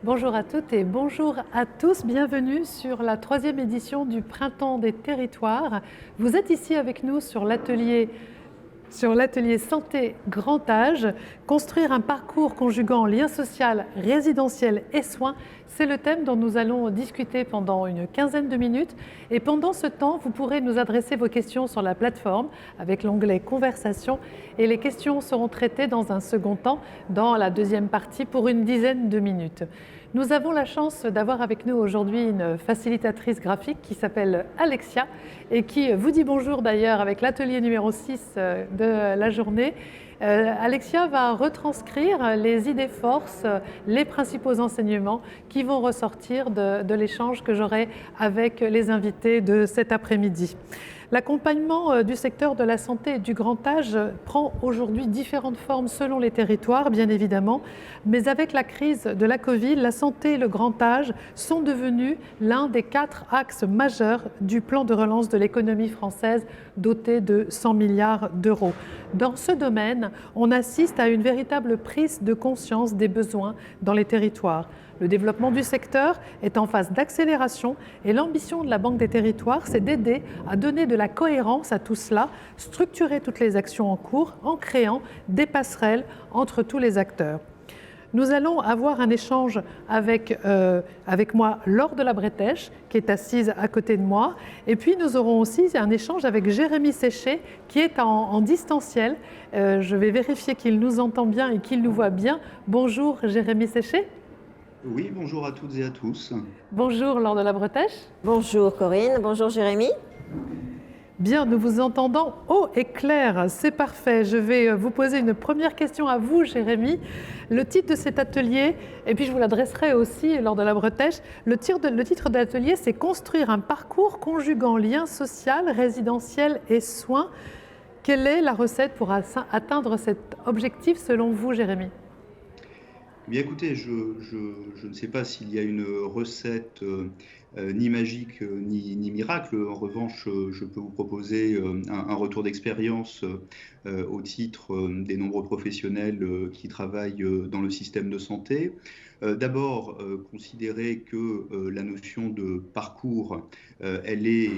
Bonjour à toutes et bonjour à tous. Bienvenue sur la 3e édition du Printemps des Territoires. Vous êtes ici avec nous sur l'atelier Santé Grand Âge. Construire un parcours conjuguant lien social, résidentiel et soins, c'est le thème dont nous allons discuter pendant une quinzaine de minutes. Et pendant ce temps, vous pourrez nous adresser vos questions sur la plateforme avec l'onglet Conversation. Et les questions seront traitées dans un second temps, dans la deuxième partie, pour une dizaine de minutes. Nous avons la chance d'avoir avec nous aujourd'hui une facilitatrice graphique qui s'appelle Alexia et qui vous dit bonjour d'ailleurs avec l'atelier numéro 6 de la journée. Alexia va retranscrire les idées forces, les principaux enseignements qui vont ressortir de l'échange que j'aurai avec les invités de cet après-midi. L'accompagnement du secteur de la santé et du grand âge prend aujourd'hui différentes formes selon les territoires, bien évidemment, mais avec la crise de la Covid, la santé et le grand âge sont devenus l'un des 4 axes majeurs du plan de relance de l'économie française doté de 100 milliards d'euros. Dans ce domaine, on assiste à une véritable prise de conscience des besoins dans les territoires. Le développement du secteur est en phase d'accélération et l'ambition de la Banque des Territoires, c'est d'aider à donner de la cohérence à tout cela, structurer toutes les actions en cours en créant des passerelles entre tous les acteurs. Nous allons avoir un échange avec moi Laure de la Bretèche, qui est assise à côté de moi. Et puis nous aurons aussi un échange avec Jérémy Séché, qui est en distanciel. Je vais vérifier qu'il nous entend bien et qu'il nous voit bien. Bonjour Jérémy Séché. Oui, bonjour à toutes et à tous. Bonjour Laure de la Bretèche. Bonjour Corinne, bonjour Jérémy. Bien, nous vous entendons haut et clair, c'est parfait. Je vais vous poser une première question à vous, Jérémy. Le titre de cet atelier, et puis je vous l'adresserai aussi lors de la Bretèche, le titre de l'atelier, c'est « Construire un parcours conjuguant lien social, résidentiel et soins ». Quelle est la recette pour atteindre cet objectif selon vous, Jérémy ? Bien écoutez, je ne sais pas s'il y a une recette ni magique ni miracle. En revanche, je peux vous proposer un retour d'expérience au titre des nombreux professionnels qui travaillent dans le système de santé. D'abord, considérer que la notion de parcours, elle est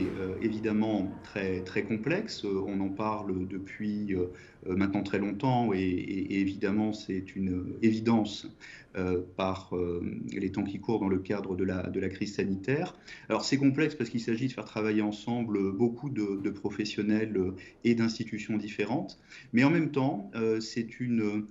évidemment très complexe. On en parle depuis maintenant très longtemps et évidemment c'est une évidence par les temps qui courent dans le cadre de la crise sanitaire. Alors c'est complexe parce qu'il s'agit de faire travailler ensemble beaucoup de professionnels et d'institutions différentes, mais en même temps c'est une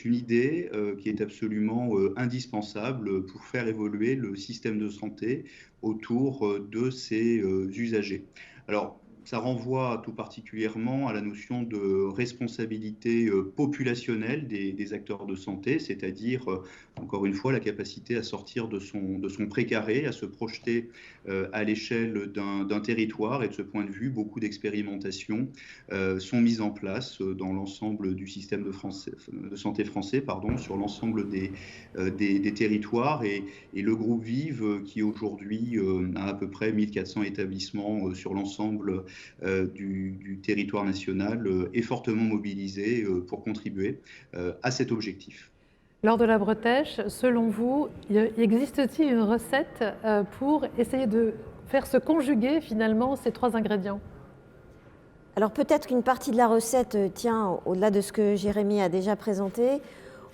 idée qui est absolument indispensable pour faire évoluer le système de santé autour de ses usagers. Alors, ça renvoie tout particulièrement à la notion de responsabilité populationnelle des acteurs de santé, c'est-à-dire, encore une fois, la capacité à sortir de son précaré, à se projeter à l'échelle d'un territoire. Et de ce point de vue, beaucoup d'expérimentations sont mises en place dans l'ensemble du système de santé français, sur l'ensemble des territoires. Et le groupe Vive, qui aujourd'hui a à peu près 1400 établissements sur l'ensemble du territoire national, est fortement mobilisé pour contribuer à cet objectif. Lors de la Bretèche, selon vous, existe-t-il une recette pour essayer de faire se conjuguer finalement ces 3 ingrédients ? Alors peut-être qu'une partie de la recette tient, au-delà de ce que Jérémy a déjà présenté,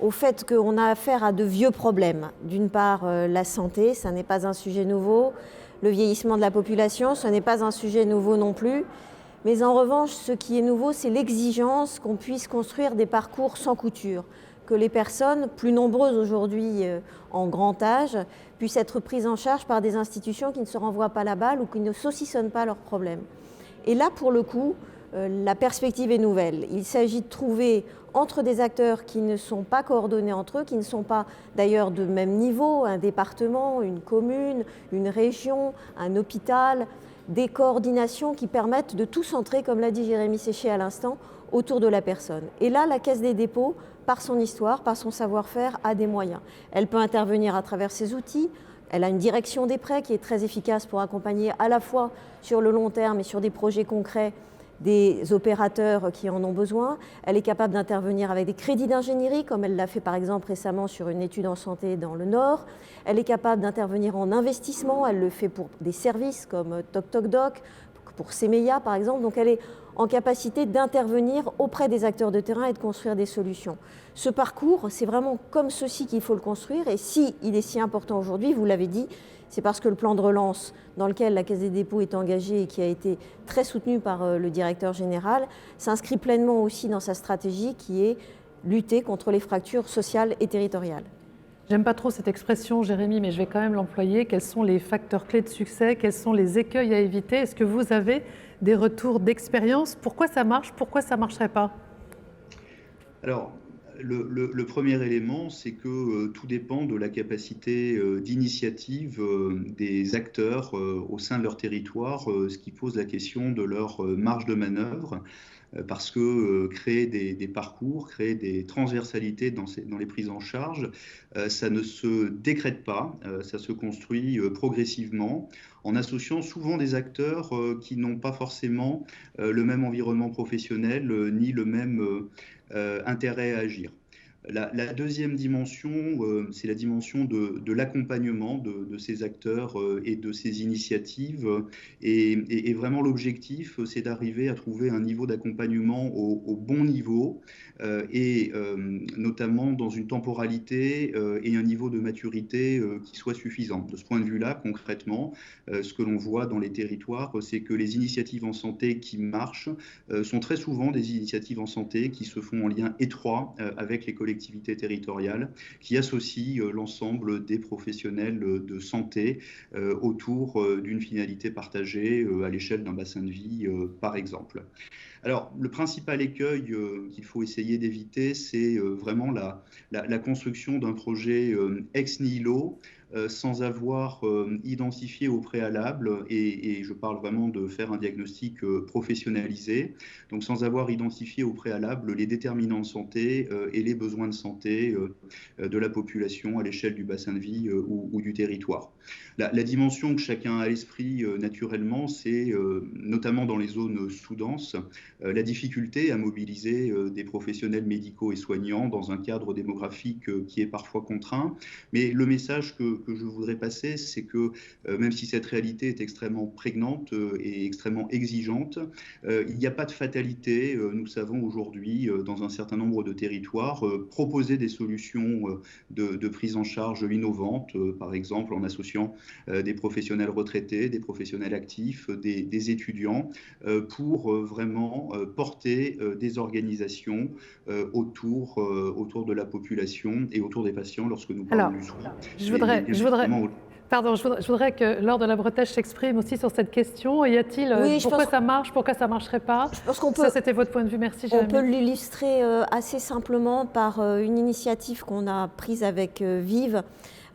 au fait qu'on a affaire à de vieux problèmes. D'une part, la santé, ça n'est pas un sujet nouveau. Le vieillissement de la population, ce n'est pas un sujet nouveau non plus. Mais en revanche, ce qui est nouveau, c'est l'exigence qu'on puisse construire des parcours sans couture, que les personnes, plus nombreuses aujourd'hui en grand âge, puissent être prises en charge par des institutions qui ne se renvoient pas la balle ou qui ne saucissonnent pas leurs problèmes. Et là, pour le coup, la perspective est nouvelle. Il s'agit de trouver entre des acteurs qui ne sont pas coordonnés entre eux, qui ne sont pas d'ailleurs de même niveau, un département, une commune, une région, un hôpital, des coordinations qui permettent de tout centrer, comme l'a dit Jérémy Séché à l'instant, autour de la personne. Et là, la Caisse des dépôts, par son histoire, par son savoir-faire, a des moyens. Elle peut intervenir à travers ses outils. Elle a une direction des prêts qui est très efficace pour accompagner à la fois sur le long terme et sur des projets concrets des opérateurs qui en ont besoin. Elle est capable d'intervenir avec des crédits d'ingénierie, comme elle l'a fait par exemple récemment sur une étude en santé dans le Nord. Elle est capable d'intervenir en investissement, elle le fait pour des services comme TocTocDoc, pour Semeya par exemple. Donc elle est en capacité d'intervenir auprès des acteurs de terrain et de construire des solutions. Ce parcours, c'est vraiment comme ceci qu'il faut le construire. Et si il est si important aujourd'hui, vous l'avez dit, c'est parce que le plan de relance dans lequel la Caisse des dépôts est engagée et qui a été très soutenu par le directeur général s'inscrit pleinement aussi dans sa stratégie qui est lutter contre les fractures sociales et territoriales. J'aime pas trop cette expression, Jérémy, mais je vais quand même l'employer. Quels sont les facteurs clés de succès? Quels sont les écueils à éviter? Est-ce que vous avez des retours d'expérience? Pourquoi ça marche? Pourquoi ça ne marcherait pas? Alors, le premier élément, c'est que tout dépend de la capacité d'initiative des acteurs au sein de leur territoire, ce qui pose la question de leur marge de manœuvre, parce que créer des parcours, créer des transversalités dans les prises en charge, ça ne se décrète pas, ça se construit progressivement, en associant souvent des acteurs qui n'ont pas forcément le même environnement professionnel, ni le même intérêt à agir. La deuxième dimension, c'est la dimension de l'accompagnement de ces acteurs et de ces initiatives. Et vraiment, l'objectif, c'est d'arriver à trouver un niveau d'accompagnement au bon niveau et notamment dans une temporalité et un niveau de maturité qui soit suffisant. De ce point de vue-là, concrètement, ce que l'on voit dans les territoires, c'est que les initiatives en santé qui marchent sont très souvent des initiatives en santé qui se font en lien étroit avec les collectivités territoriales, qui associent l'ensemble des professionnels de santé autour d'une finalité partagée à l'échelle d'un bassin de vie, par exemple. Alors, le principal écueil qu'il faut essayer d'éviter, c'est vraiment la construction d'un projet ex nihilo, sans avoir identifié au préalable, et je parle vraiment de faire un diagnostic professionnalisé, donc sans avoir identifié au préalable les déterminants de santé et les besoins de santé de la population à l'échelle du bassin de vie ou du territoire. La dimension que chacun a à l'esprit naturellement, c'est notamment dans les zones sous-denses, la difficulté à mobiliser des professionnels médicaux et soignants dans un cadre démographique qui est parfois contraint. Mais le message que je voudrais passer, c'est que même si cette réalité est extrêmement prégnante et extrêmement exigeante, il n'y a pas de fatalité. Nous savons aujourd'hui, dans un certain nombre de territoires, proposer des solutions de prise en charge innovantes, par exemple en associant des professionnels retraités, des professionnels actifs, des étudiants, pour vraiment porter des organisations autour de la population et autour des patients lorsque nous parlons du soin. Je voudrais que Laure de la Bretèche s'exprime aussi sur cette question. Y a-t-il pourquoi ça marche, pourquoi ça ne marcherait pas? Ça, c'était votre point de vue. Merci, Jérémy. On peut l'illustrer assez simplement par une initiative qu'on a prise avec Vive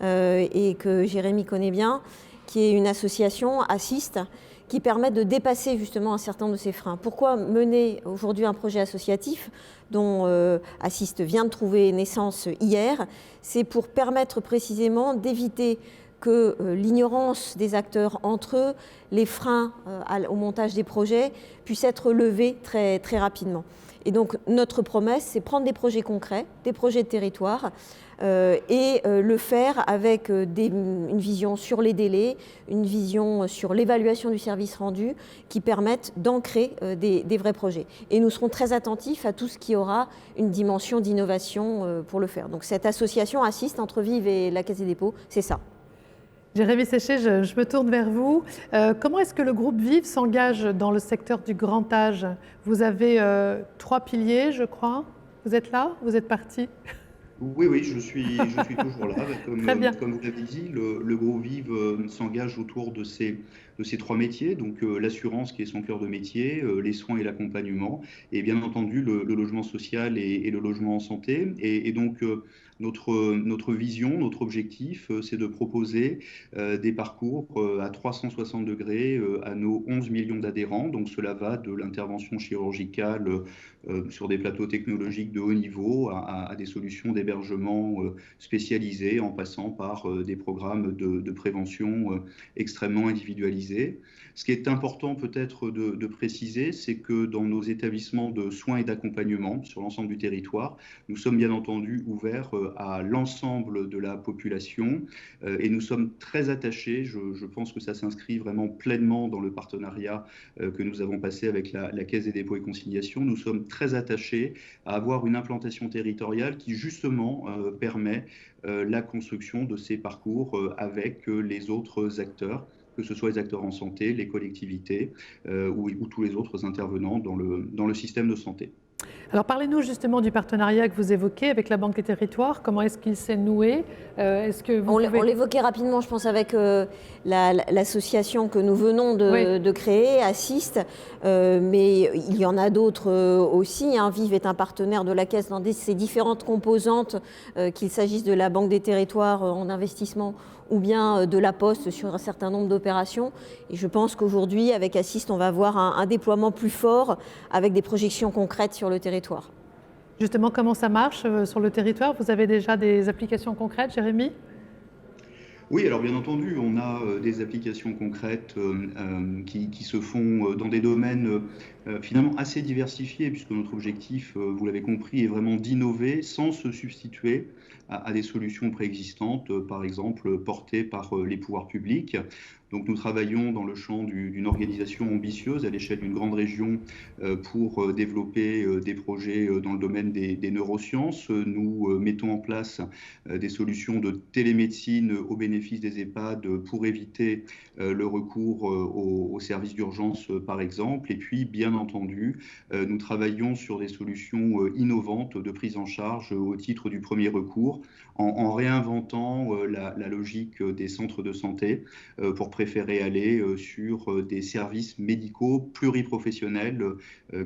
et que Jérémy connaît bien, qui est une association Assist, qui permet de dépasser justement un certain nombre de ces freins. Pourquoi mener aujourd'hui un projet associatif dont Assist vient de trouver naissance hier? C'est pour permettre précisément d'éviter que l'ignorance des acteurs entre eux, les freins au montage des projets puissent être levés très, très rapidement. Et donc notre promesse, c'est prendre des projets concrets, des projets de territoire, et le faire avec une vision sur les délais, une vision sur l'évaluation du service rendu qui permettent d'ancrer des vrais projets. Et nous serons très attentifs à tout ce qui aura une dimension d'innovation pour le faire. Donc cette association Assist entre Vive et la Caisse des dépôts, c'est ça. Jérémy Séché, je me tourne vers vous. Comment est-ce que le groupe Vive s'engage dans le secteur du grand âge? Vous avez 3 piliers, je crois. Vous êtes là? Vous êtes parti? Oui, je suis toujours là. Comme vous l'avez dit, le groupe Vive s'engage autour de ces 3 métiers, donc l'assurance qui est son cœur de métier, les soins et l'accompagnement, et bien entendu le logement social et le logement en santé. Et donc notre vision, notre objectif, c'est de proposer des parcours à 360 degrés à nos 11 millions d'adhérents. Donc cela va de l'intervention chirurgicale sur des plateaux technologiques de haut niveau à des solutions d'hébergement spécialisées, en passant par des programmes de prévention extrêmement individualisés réalisés. Ce qui est important peut-être de préciser, c'est que dans nos établissements de soins et d'accompagnement sur l'ensemble du territoire, nous sommes bien entendu ouverts à l'ensemble de la population et nous sommes très attachés, je pense que ça s'inscrit vraiment pleinement dans le partenariat que nous avons passé avec la Caisse des dépôts et consignations, nous sommes très attachés à avoir une implantation territoriale qui justement permet la construction de ces parcours avec les autres acteurs, que ce soit les acteurs en santé, les collectivités ou tous les autres intervenants dans le système de santé. Alors parlez-nous justement du partenariat que vous évoquez avec la Banque des Territoires. Comment est-ce qu'il s'est noué? On l'évoquait rapidement, je pense, avec l'association que nous venons de créer, Assist, mais il y en a d'autres aussi. Vive est un partenaire de la Caisse dans ses différentes composantes, qu'il s'agisse de la Banque des Territoires en investissement ou bien de la Poste sur un certain nombre d'opérations. Et je pense qu'aujourd'hui, avec Assist, on va avoir un déploiement plus fort avec des projections concrètes sur le territoire. Justement, comment ça marche sur le territoire? Vous avez déjà des applications concrètes, Jérémy? Oui, alors bien entendu, on a des applications concrètes qui se font dans des domaines finalement assez diversifiés, puisque notre objectif, vous l'avez compris, est vraiment d'innover sans se substituer à des solutions préexistantes, par exemple portées par les pouvoirs publics. Donc nous travaillons dans le champ d'une organisation ambitieuse à l'échelle d'une grande région pour développer des projets dans le domaine des neurosciences. Nous mettons en place des solutions de télémédecine au bénéfice des EHPAD pour éviter le recours aux services d'urgence par exemple. Et puis bien entendu, nous travaillons sur des solutions innovantes de prise en charge au titre du premier recours en réinventant la logique des centres de santé pour préférer aller sur des services médicaux pluriprofessionnels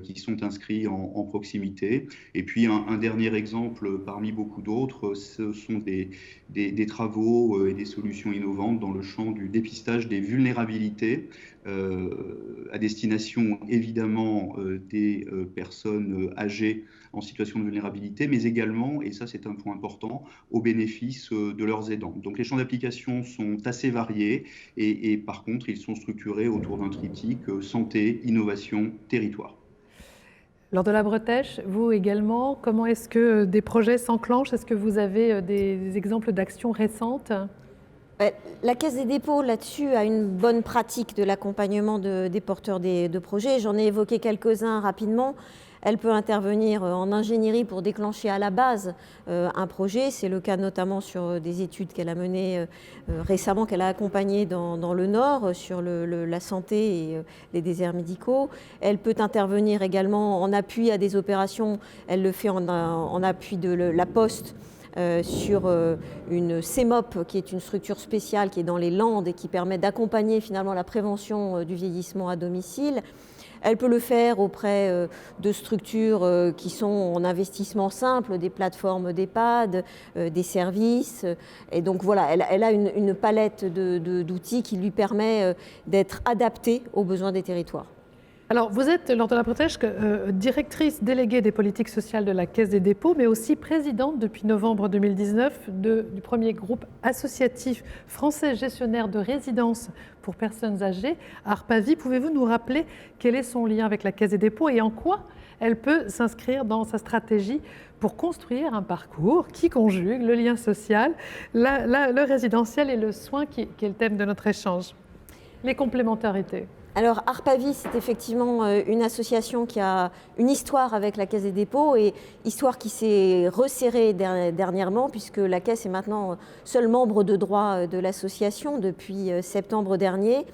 qui sont inscrits en proximité. Et puis un dernier exemple parmi beaucoup d'autres, ce sont des travaux et des solutions innovantes dans le champ du dépistage des vulnérabilités à destination évidemment des personnes âgées en situation de vulnérabilité, mais également, et ça c'est un point important, au bénéfice de leurs aidants. Donc les champs d'application sont assez variés et par contre ils sont structurés autour d'un triptyque santé, innovation, territoire. Lors de la Bretèche, vous également, comment est-ce que des projets s'enclenchent? Est-ce que vous avez des exemples d'actions récentes? La Caisse des dépôts, là-dessus, a une bonne pratique de l'accompagnement des porteurs de projets. J'en ai évoqué quelques-uns rapidement. Elle peut intervenir en ingénierie pour déclencher à la base un projet. C'est le cas notamment sur des études qu'elle a menées récemment, qu'elle a accompagnées dans le Nord, sur la santé et les déserts médicaux. Elle peut intervenir également en appui à des opérations. Elle le fait en appui de la Poste, sur une CEMOP, qui est une structure spéciale qui est dans les Landes et qui permet d'accompagner finalement la prévention du vieillissement à domicile. Elle peut le faire auprès de structures qui sont en investissement simple, des plateformes d'EHPAD, des services. Et donc voilà, elle a une palette d'outils qui lui permet d'être adaptée aux besoins des territoires. Alors, vous êtes, lors de la Bretèche, directrice déléguée des politiques sociales de la Caisse des dépôts, mais aussi présidente depuis novembre 2019 du premier groupe associatif français gestionnaire de résidences pour personnes âgées, ARPAVI. Pouvez-vous nous rappeler quel est son lien avec la Caisse des dépôts et en quoi elle peut s'inscrire dans sa stratégie pour construire un parcours qui conjugue le lien social, le résidentiel et le soin, qui est le thème de notre échange? Les complémentarités. Alors ARPAVI, c'est effectivement une association qui a une histoire avec la Caisse des dépôts et histoire qui s'est resserrée dernièrement puisque la Caisse est maintenant seul membre de droit de l'association depuis septembre dernier.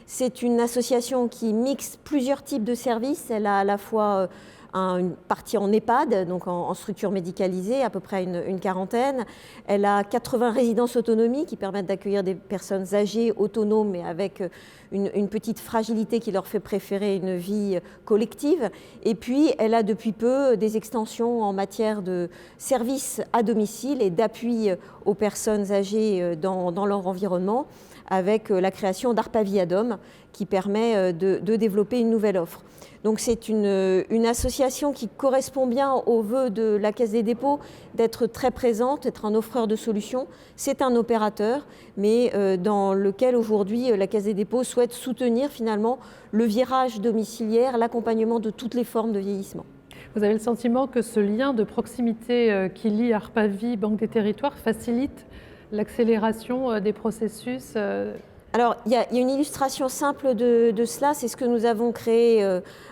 C'est une association qui mixe plusieurs types de services. Elle a à la fois une partie en EHPAD, donc en structure médicalisée, à peu près une quarantaine. Elle a 80 résidences autonomie qui permettent d'accueillir des personnes âgées, autonomes, mais avec une petite fragilité qui leur fait préférer une vie collective. Et puis, elle a depuis peu des extensions en matière de services à domicile et d'appui aux personnes âgées dans leur environnement, avec la création d'Arpaviadom qui permet de développer une nouvelle offre. Donc c'est une association qui correspond bien aux vœux de la Caisse des dépôts d'être très présente, d'être un offreur de solutions. C'est un opérateur, mais dans lequel aujourd'hui la Caisse des dépôts souhaite soutenir finalement le virage domiciliaire, l'accompagnement de toutes les formes de vieillissement. Vous avez le sentiment que ce lien de proximité qui lie Arpavie, Banque des Territoires, facilite l'accélération des processus Alors, il y a une illustration simple de cela, c'est ce que nous avons créé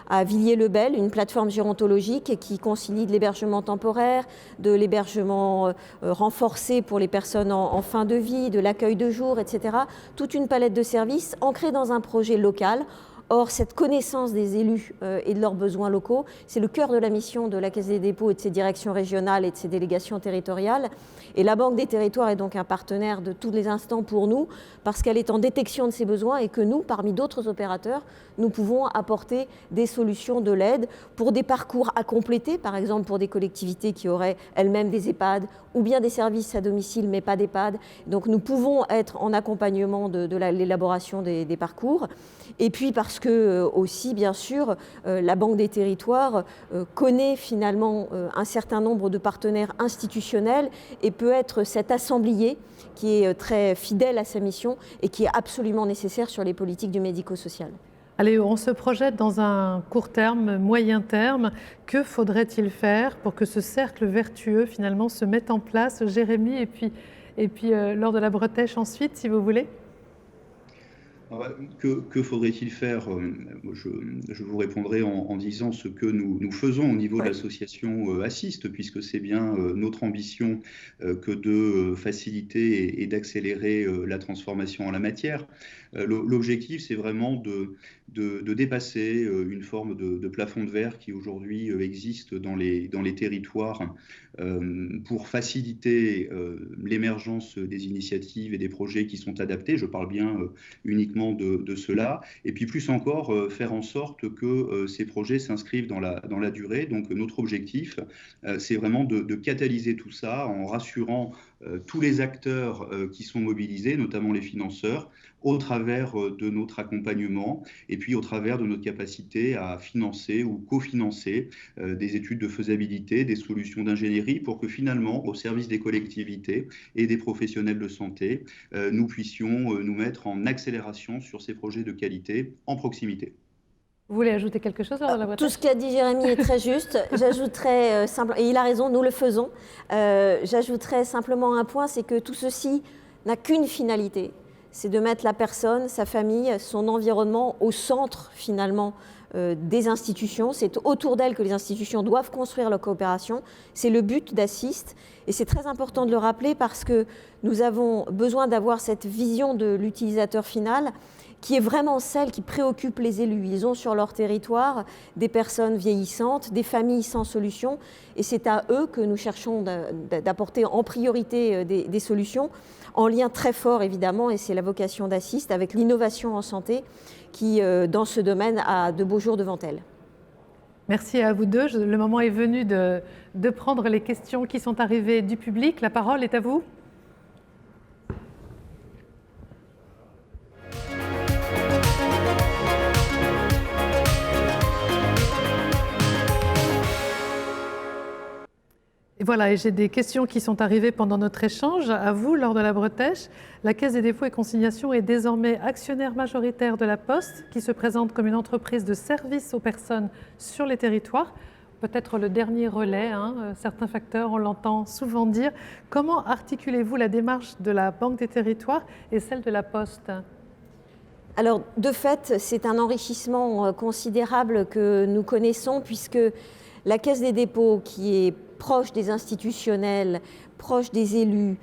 à Villiers-le-Bel, une plateforme gérontologique qui concilie de l'hébergement temporaire, de l'hébergement renforcé pour les personnes en fin de vie, de l'accueil de jour, etc. Toute une palette de services ancrés dans un projet local. Or, cette connaissance des élus et de leurs besoins locaux, c'est le cœur de la mission de la Caisse des dépôts et de ses directions régionales et de ses délégations territoriales. Et la Banque des Territoires est donc un partenaire de tous les instants pour nous, parce qu'elle est en détection de ces besoins et que nous, parmi d'autres opérateurs, nous pouvons apporter des solutions de l'aide pour des parcours à compléter, par exemple pour des collectivités qui auraient elles-mêmes des EHPAD ou bien des services à domicile mais pas d'EHPAD. Donc nous pouvons être en accompagnement de l'élaboration des parcours. Et puis parce que aussi, bien sûr, la Banque des Territoires connaît finalement un certain nombre de partenaires institutionnels et peut être cet assemblier qui est très fidèle à sa mission et qui est absolument nécessaire sur les politiques du médico-social. Allez, on se projette dans un court terme, moyen terme. Que faudrait-il faire pour que ce cercle vertueux finalement se mette en place, Jérémy, et puis Laure de la Bretèche ensuite, si vous voulez? Que faudrait-il faire? Je vous répondrai en disant ce que nous faisons au niveau de l'association Assist, puisque c'est bien notre ambition que de faciliter et d'accélérer la transformation en la matière. L'objectif, c'est vraiment de dépasser une forme de plafond de verre qui aujourd'hui existe dans les territoires pour faciliter l'émergence des initiatives et des projets qui sont adaptés. Je parle bien uniquement de cela, et puis plus encore faire en sorte que ces projets s'inscrivent dans la durée. Donc notre objectif, c'est vraiment de catalyser tout ça en rassurant tous les acteurs qui sont mobilisés, notamment les financeurs, au travers de notre accompagnement et puis au travers de notre capacité à financer ou cofinancer des études de faisabilité, des solutions d'ingénierie pour que finalement, au service des collectivités et des professionnels de santé, nous puissions nous mettre en accélération sur ces projets de qualité en proximité. Vous voulez ajouter quelque chose, Laure de la Bretèche? Tout ce qu'a dit Jérémy est très juste. J'ajouterais simplement, et il a raison, nous le faisons, j'ajouterais simplement un point, c'est que tout ceci n'a qu'une finalité, c'est de mettre la personne, sa famille, son environnement au centre finalement des institutions. C'est autour d'elles que les institutions doivent construire leur coopération. C'est le but d'Assist. Et c'est très important de le rappeler parce que nous avons besoin d'avoir cette vision de l'utilisateur final qui est vraiment celle qui préoccupe les élus. Ils ont sur leur territoire des personnes vieillissantes, des familles sans solution, et c'est à eux que nous cherchons d'apporter en priorité des solutions, en lien très fort évidemment, et c'est la vocation d'Assist, avec l'innovation en santé qui, dans ce domaine, a de beaux jours devant elle. Merci à vous deux. Le moment est venu de prendre les questions qui sont arrivées du public. La parole est à vous. Et voilà, et j'ai des questions qui sont arrivées pendant notre échange. À vous, Laure de la Bretèche, la Caisse des dépôts et consignations est désormais actionnaire majoritaire de la Poste, qui se présente comme une entreprise de service aux personnes sur les territoires. Peut-être le dernier relais, certains facteurs, on l'entend souvent dire. Comment articulez-vous la démarche de la Banque des Territoires et celle de la Poste ? Alors, de fait, c'est un enrichissement considérable que nous connaissons, puisque la Caisse des dépôts, qui est proche des institutionnels, proche des élus,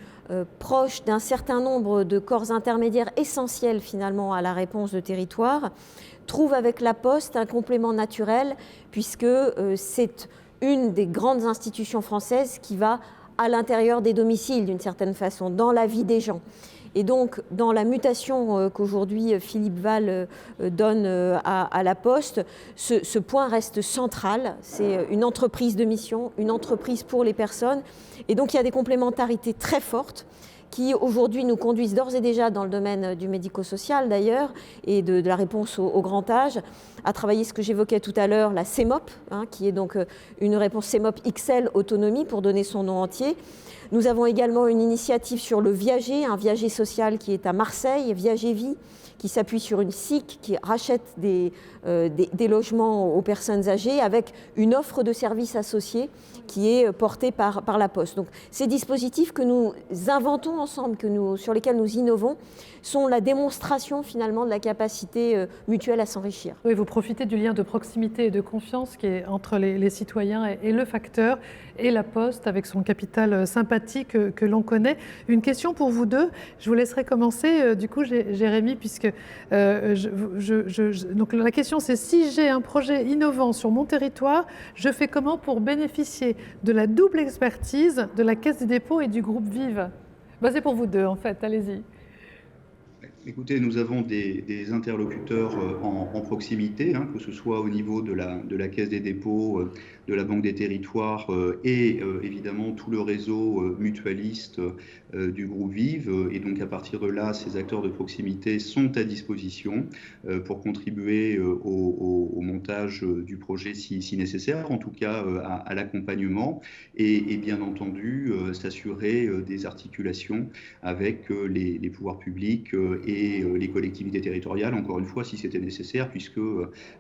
proche d'un certain nombre de corps intermédiaires essentiels finalement à la réponse de territoire, trouve avec la Poste un complément naturel, puisque c'est une des grandes institutions françaises qui va à l'intérieur des domiciles d'une certaine façon, dans la vie des gens. Et donc, dans la mutation qu'aujourd'hui Philippe Val donne à la Poste, ce point reste central. C'est une entreprise de mission, une entreprise pour les personnes. Et donc, il y a des complémentarités très fortes qui aujourd'hui nous conduisent d'ores et déjà dans le domaine du médico-social d'ailleurs et de la réponse au grand âge, à travailler ce que j'évoquais tout à l'heure, la CEMOP, qui est donc une réponse CEMOP XL Autonomie pour donner son nom entier. Nous avons également une initiative sur le viager, un viager social qui est à Marseille, Viager Vie, qui s'appuie sur une SIC qui rachète des logements aux personnes âgées avec une offre de services associés qui est portée par la Poste. Donc ces dispositifs que nous inventons ensemble, sur lesquels nous innovons, sont la démonstration finalement de la capacité mutuelle à s'enrichir. Oui, vous profitez du lien de proximité et de confiance qui est entre les citoyens et le facteur et la Poste avec son capital sympathique que l'on connaît. Une question pour vous deux, je vous laisserai commencer du coup Jérémy, puisque donc la question c'est si j'ai un projet innovant sur mon territoire, je fais comment pour bénéficier de la double expertise de la Caisse des dépôts et du groupe Vive? C'est pour vous deux en fait, allez-y. Écoutez, nous avons des interlocuteurs en proximité, que ce soit au niveau de la Caisse des dépôts, de la Banque des territoires et évidemment tout le réseau mutualiste du groupe Vive. Et donc à partir de là, ces acteurs de proximité sont à disposition pour contribuer au montage du projet si nécessaire, en tout cas à l'accompagnement et bien entendu s'assurer des articulations avec les pouvoirs publics et les collectivités territoriales, encore une fois, si c'était nécessaire, puisque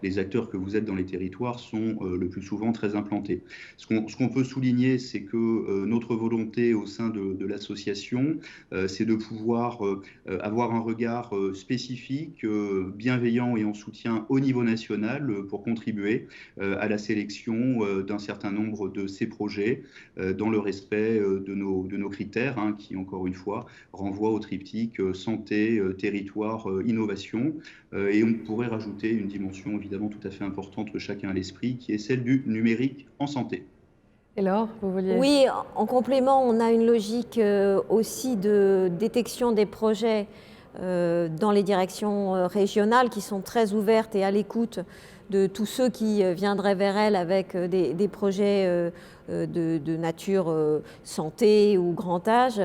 les acteurs que vous êtes dans les territoires sont le plus souvent très implantés. Ce qu'on peut souligner, c'est que notre volonté au sein de l'association, c'est de pouvoir avoir un regard spécifique, bienveillant et en soutien au niveau national pour contribuer à la sélection d'un certain nombre de ces projets dans le respect de nos critères, qui, encore une fois, renvoient au triptyque santé, territoire, innovation. Et on pourrait rajouter une dimension évidemment tout à fait importante que chacun a à l'esprit, qui est celle du numérique en santé. Et Laure, vous vouliez... Oui, en complément, on a une logique aussi de détection des projets dans les directions régionales qui sont très ouvertes et à l'écoute de tous ceux qui viendraient vers elles avec des projets de nature santé ou grand âge.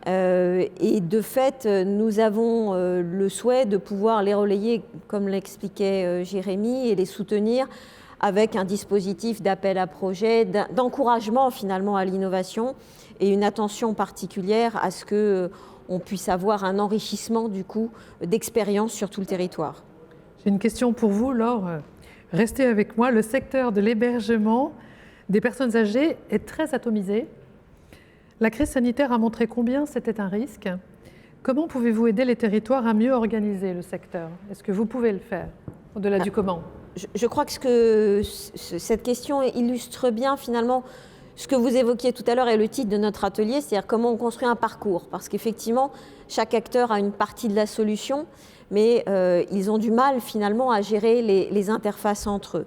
Et de fait, nous avons le souhait de pouvoir les relayer, comme l'expliquait Jérémy, et les soutenir avec un dispositif d'appel à projet, d'encouragement finalement à l'innovation et une attention particulière à ce qu'on puisse avoir un enrichissement du coup d'expérience sur tout le territoire. J'ai une question pour vous, Laure. Restez avec moi. Le secteur de l'hébergement des personnes âgées est très atomisé. La crise sanitaire a montré combien c'était un risque. Comment pouvez-vous aider les territoires à mieux organiser le secteur? Est-ce que vous pouvez le faire, au-delà du comment? Je crois que cette question illustre bien finalement ce que vous évoquiez tout à l'heure et le titre de notre atelier, c'est-à-dire comment on construit un parcours. Parce qu'effectivement, chaque acteur a une partie de la solution, mais ils ont du mal finalement à gérer les interfaces entre eux.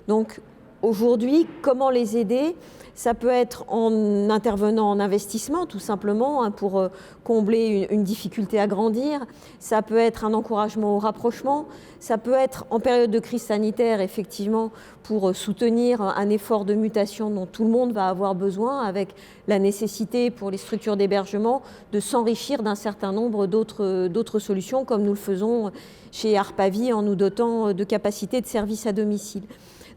Donc aujourd'hui, comment les aider ? Ça peut être en intervenant en investissement, tout simplement, pour combler une difficulté à grandir. Ça peut être un encouragement au rapprochement. Ça peut être en période de crise sanitaire, effectivement, pour soutenir un effort de mutation dont tout le monde va avoir besoin, avec la nécessité pour les structures d'hébergement de s'enrichir d'un certain nombre d'autres solutions, comme nous le faisons chez Arpavi en nous dotant de capacités de services à domicile.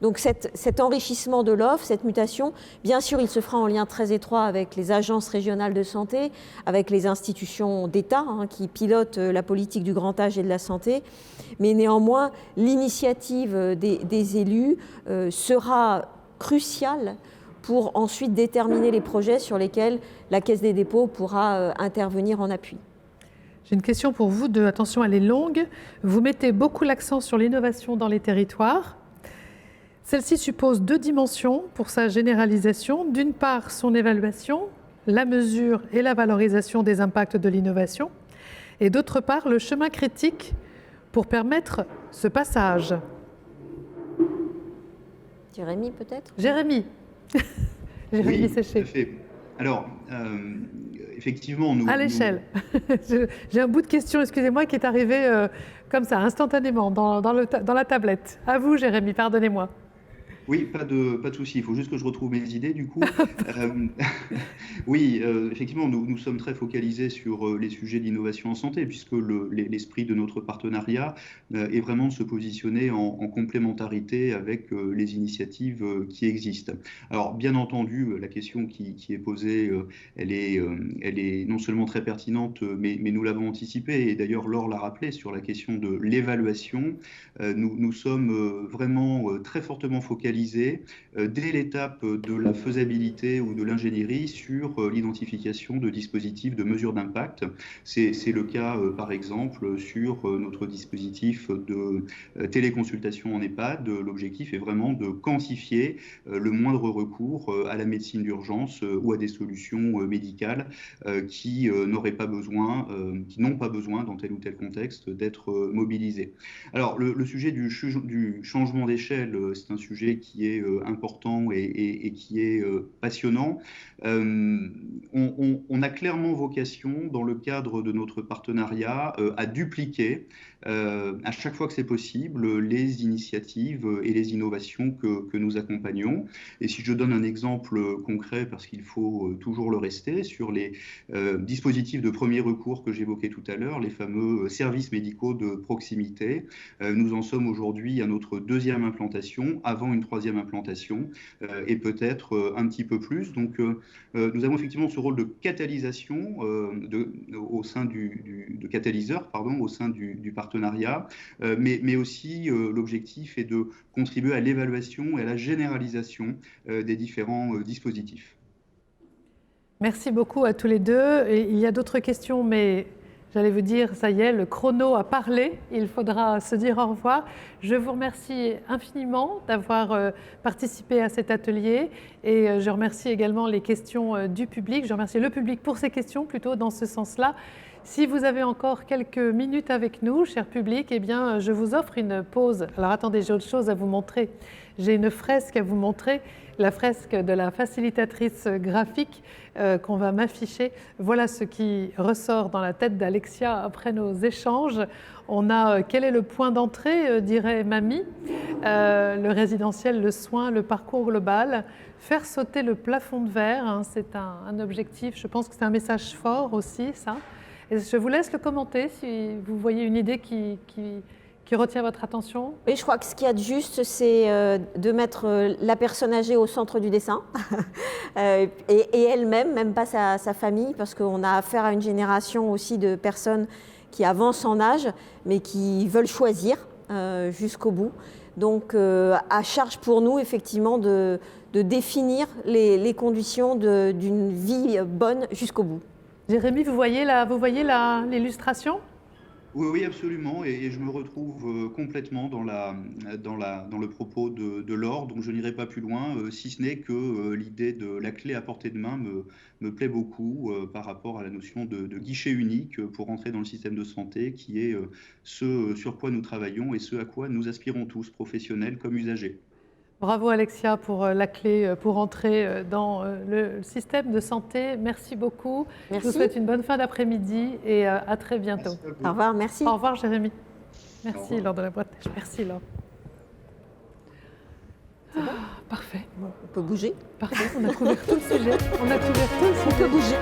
Donc cet enrichissement de l'offre, cette mutation, bien sûr, il se fera en lien très étroit avec les agences régionales de santé, avec les institutions d'État qui pilotent la politique du grand âge et de la santé. Mais néanmoins, l'initiative des élus sera cruciale pour ensuite déterminer les projets sur lesquels la Caisse des dépôts pourra intervenir en appui. J'ai une question pour vous, attention, elle est longue. Vous mettez beaucoup l'accent sur l'innovation dans les territoires. Celle-ci suppose deux dimensions pour sa généralisation. D'une part, son évaluation, la mesure et la valorisation des impacts de l'innovation. Et d'autre part, le chemin critique pour permettre ce passage. Jérémy, peut-être ? Jérémy. Jérémy Séché. Tout à fait. Alors, effectivement, nous... À l'échelle. J'ai un bout de question, excusez-moi, qui est arrivé comme ça, instantanément, dans la tablette. À vous, Jérémy, pardonnez-moi. Oui, pas de souci. Il faut juste que je retrouve mes idées, du coup. Euh, oui, effectivement, nous sommes très focalisés sur les sujets d'innovation en santé, puisque l'esprit de notre partenariat est vraiment de se positionner en complémentarité avec les initiatives qui existent. Alors, bien entendu, la question qui est posée, elle est non seulement très pertinente, mais nous l'avons anticipée, et d'ailleurs, Laure l'a rappelé sur la question de l'évaluation. Nous sommes vraiment très fortement focalisés dès l'étape de la faisabilité ou de l'ingénierie sur l'identification de dispositifs de mesure d'impact. C'est le cas, par exemple, sur notre dispositif de téléconsultation en EHPAD. L'objectif est vraiment de quantifier le moindre recours à la médecine d'urgence ou à des solutions médicales qui n'auraient pas besoin, qui n'ont pas besoin dans tel ou tel contexte d'être mobilisées. Alors, le sujet du changement d'échelle, c'est un sujet qui est important et qui est passionnant. On a clairement vocation, dans le cadre de notre partenariat, à dupliquer à chaque fois que c'est possible les initiatives et les innovations que nous accompagnons. Et si je donne un exemple concret, parce qu'il faut toujours le rester, sur les dispositifs de premier recours que j'évoquais tout à l'heure, les fameux services médicaux de proximité, nous en sommes aujourd'hui à notre deuxième implantation, avant une troisième implantation, et peut-être un petit peu plus. Donc nous avons effectivement ce rôle de catalysation au sein de catalyseur, pardon, au sein du partenariat, mais aussi l'objectif est de contribuer à l'évaluation et à la généralisation des différents dispositifs. Merci beaucoup à tous les deux. Et il y a d'autres questions, mais j'allais vous dire, ça y est, le chrono a parlé. Il faudra se dire au revoir. Je vous remercie infiniment d'avoir participé à cet atelier et je remercie également les questions du public. Je remercie le public pour ses questions, plutôt dans ce sens-là. Si vous avez encore quelques minutes avec nous, cher public, eh bien, je vous offre une pause. Alors attendez, j'ai autre chose à vous montrer. J'ai une fresque à vous montrer, la fresque de la facilitatrice graphique qu'on va m'afficher. Voilà ce qui ressort dans la tête d'Alexia après nos échanges. On a quel est le point d'entrée, dirait Mamie, le résidentiel, le soin, le parcours global, faire sauter le plafond de verre, hein, c'est un objectif, je pense que c'est un message fort aussi, ça. Et je vous laisse le commenter si vous voyez une idée qui retient votre attention. Oui, je crois que ce qu'il y a de juste, c'est de mettre la personne âgée au centre du dessin et elle-même, même pas sa famille, parce qu'on a affaire à une génération aussi de personnes qui avancent en âge, mais qui veulent choisir jusqu'au bout. Donc, à charge pour nous, effectivement, de définir les conditions d'une vie bonne jusqu'au bout. Jérémy, vous voyez l'illustration ? Oui, absolument, et je me retrouve complètement dans le propos de Laure, donc je n'irai pas plus loin, si ce n'est que l'idée de la clé à portée de main me plaît beaucoup par rapport à la notion de guichet unique pour entrer dans le système de santé, qui est ce sur quoi nous travaillons et ce à quoi nous aspirons tous, professionnels comme usagers. Bravo Alexia pour la clé pour entrer dans le système de santé. Merci beaucoup. Merci. Je vous souhaite une bonne fin d'après-midi et à très bientôt. Au revoir, merci. Au revoir Jérémy. Merci Laure de la Boîte. Merci Laure. C'est bon ? Parfait. On peut bouger. Parfait, on a couvert tout le sujet. On peut bouger.